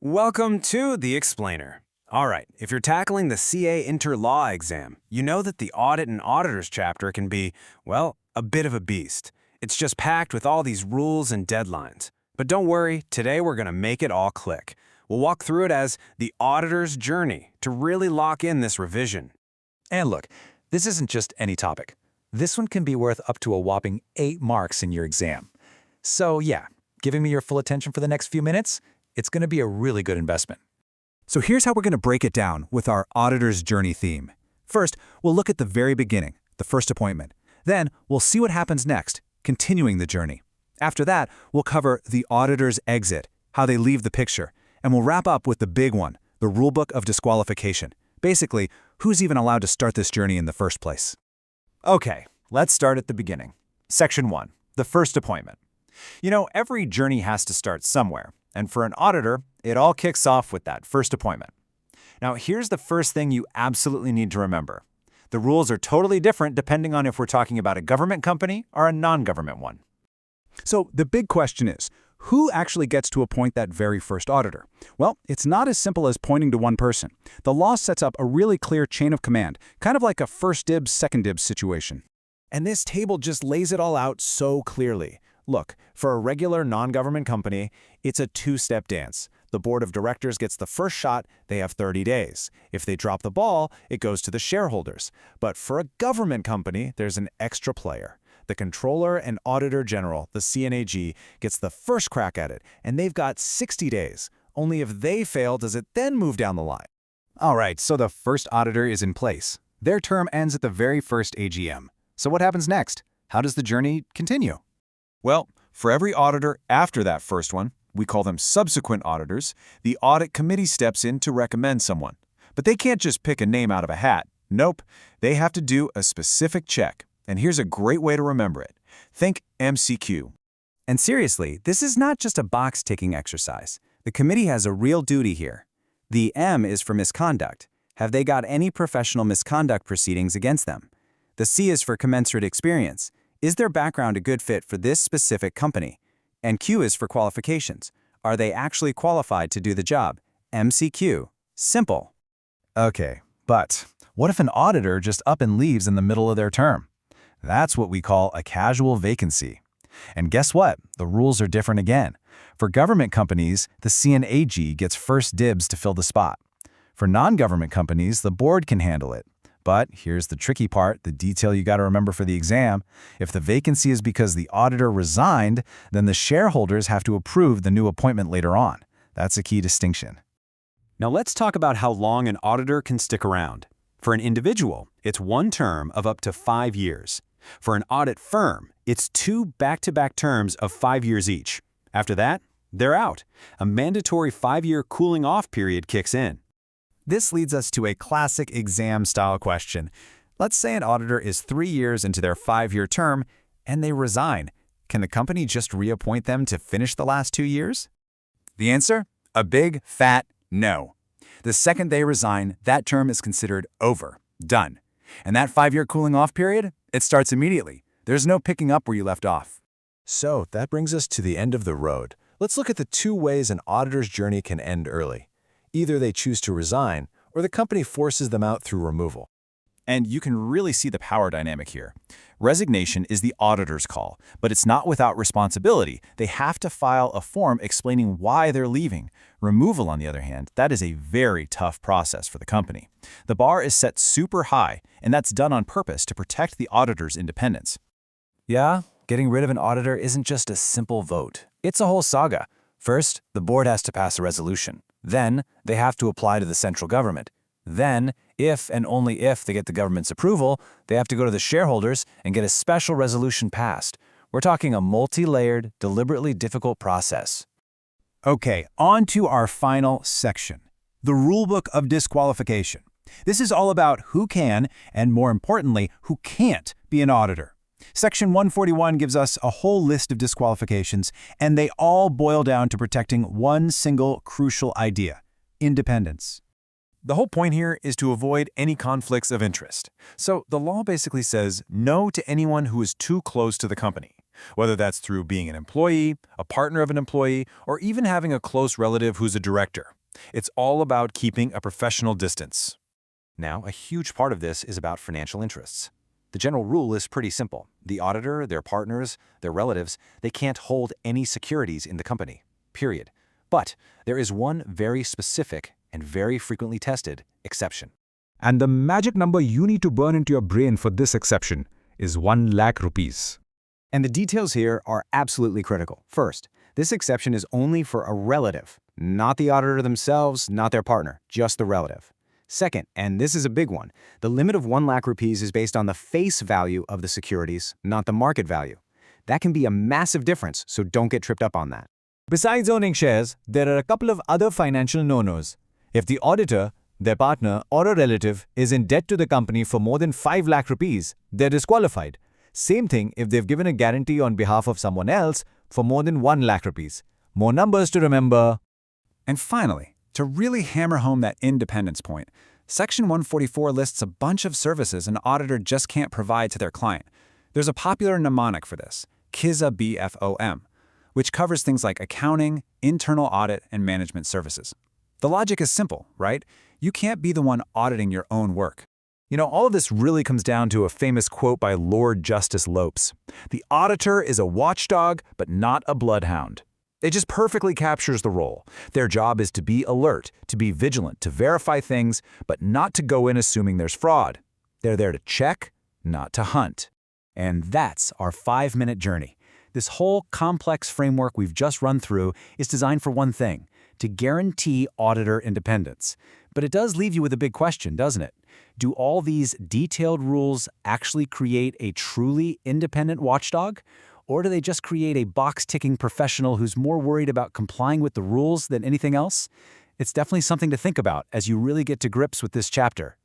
Welcome to The Explainer. All right, if you're tackling the CA Inter-Law exam, you know that the Audit and Auditors chapter can be, well, a bit of a beast. It's just packed with all these rules and deadlines. But don't worry, today we're going to make it all click. We'll walk through it as the auditor's journey to really lock in this revision. And look, this isn't just any topic. This one can be worth up to a whopping 8 marks in your exam. So yeah, giving me your full attention for the next few minutes, it's going to be a really good investment. So here's how we're going to break it down with our auditor's journey theme. First, we'll look at the very beginning, the first appointment. Then, we'll see what happens next, continuing the journey. After that, we'll cover the auditor's exit, how they leave the picture. And we'll wrap up with the big one, the rulebook of disqualification. Basically, who's even allowed to start this journey in the first place? Okay, let's start at the beginning. Section 1, the first appointment. You know, every journey has to start somewhere. And for an auditor, it all kicks off with that first appointment. Now, here's the first thing you absolutely need to remember. The rules are totally different depending on if we're talking about a government company or a non-government one. So the big question is, who actually gets to appoint that very first auditor? Well, it's not as simple as pointing to one person. The law sets up a really clear chain of command, kind of like a first dibs, second dibs situation. And this table just lays it all out so clearly. Look, for a regular non-government company, it's a two-step dance. The board of directors gets the first shot, they have 30 days. If they drop the ball, it goes to the shareholders. But for a government company, there's an extra player. The Controller and Auditor General, the CNAG, gets the first crack at it, and they've got 60 days. Only if they fail does it then move down the line. All right, so the first auditor is in place. Their term ends at the very first AGM. So what happens next? How does the journey continue? Well, for every auditor after that first one, we call them subsequent auditors, the audit committee steps in to recommend someone. But they can't just pick a name out of a hat. Nope, they have to do a specific check. And here's a great way to remember it. Think MCQ. And seriously, this is not just a box-ticking exercise. The committee has a real duty here. The M is for misconduct. Have they got any professional misconduct proceedings against them? The C is for commensurate experience. Is their background a good fit for this specific company? And Q is for qualifications. Are they actually qualified to do the job? MCQ. Simple. Okay, but what if an auditor just up and leaves in the middle of their term? That's what we call a casual vacancy. And guess what? The rules are different again. For government companies, the CNAG gets first dibs to fill the spot. For non-government companies, the board can handle it. But here's the tricky part, the detail you got to remember for the exam. If the vacancy is because the auditor resigned, then the shareholders have to approve the new appointment later on. That's a key distinction. Now let's talk about how long an auditor can stick around. For an individual, it's one term of up to 5 years. For an audit firm, it's 2 back-to-back terms of 5 years each. After that, they're out. A mandatory 5-year cooling-off period kicks in. This leads us to a classic exam-style question. Let's say an auditor is 3 years into their 5-year term, and they resign. Can the company just reappoint them to finish the last 2 years? The answer? A big, fat no. The second they resign, that term is considered over, done. And that 5-year cooling-off period? It starts immediately. There's no picking up where you left off. So that brings us to the end of the road. Let's look at the 2 ways an auditor's journey can end early. Either they choose to resign, or the company forces them out through removal. And you can really see the power dynamic here. Resignation is the auditor's call, but it's not without responsibility. They have to file a form explaining why they're leaving. Removal, on the other hand, that is a very tough process for the company. The bar is set super high, and that's done on purpose to protect the auditor's independence. Yeah, getting rid of an auditor isn't just a simple vote. It's a whole saga. First, the board has to pass a resolution. Then, they have to apply to the central government. Then, if and only if they get the government's approval, they have to go to the shareholders and get a special resolution passed. We're talking a multi-layered, deliberately difficult process. Okay, on to our final section, the rulebook of disqualification. This is all about who can, and more importantly, who can't be an auditor. Section 141 gives us a whole list of disqualifications, and they all boil down to protecting one single crucial idea: independence. The whole point here is to avoid any conflicts of interest. So the law basically says no to anyone who is too close to the company. whether that's through being an employee, a partner of an employee, or even having a close relative who's a director. It's all about keeping a professional distance. Now, a huge part of this is about financial interests. The general rule is pretty simple. The auditor, their partners, their relatives, they can't hold any securities in the company, period. But there is one very specific and very frequently tested exception. And the magic number you need to burn into your brain for this exception is 1 lakh rupees. And the details here are absolutely critical. First, this exception is only for a relative, not the auditor themselves, not their partner, just the relative. Second, and this is a big one, the limit of 1 lakh rupees is based on the face value of the securities, not the market value. That can be a massive difference, so don't get tripped up on that. Besides owning shares, there are a couple of other financial no-nos. If the auditor, their partner, or a relative is in debt to the company for more than 5 lakh rupees, they're disqualified. Same thing if they've given a guarantee on behalf of someone else for more than 1 lakh rupees. More numbers to remember. And finally, to really hammer home that independence point, Section 144 lists a bunch of services an auditor just can't provide to their client. There's a popular mnemonic for this, KISA BFOM, which covers things like accounting, internal audit, and management services. The logic is simple, right? You can't be the one auditing your own work. You know, all of this really comes down to a famous quote by Lord Justice Lopes. The auditor is a watchdog, but not a bloodhound. It just perfectly captures the role. Their job is to be alert, to be vigilant, to verify things, but not to go in assuming there's fraud. They're there to check, not to hunt. And that's our 5-minute journey. This whole complex framework we've just run through is designed for one thing, to guarantee auditor independence. But it does leave you with a big question, doesn't it? Do all these detailed rules actually create a truly independent watchdog? Or do they just create a box-ticking professional who's more worried about complying with the rules than anything else? It's definitely something to think about as you really get to grips with this chapter.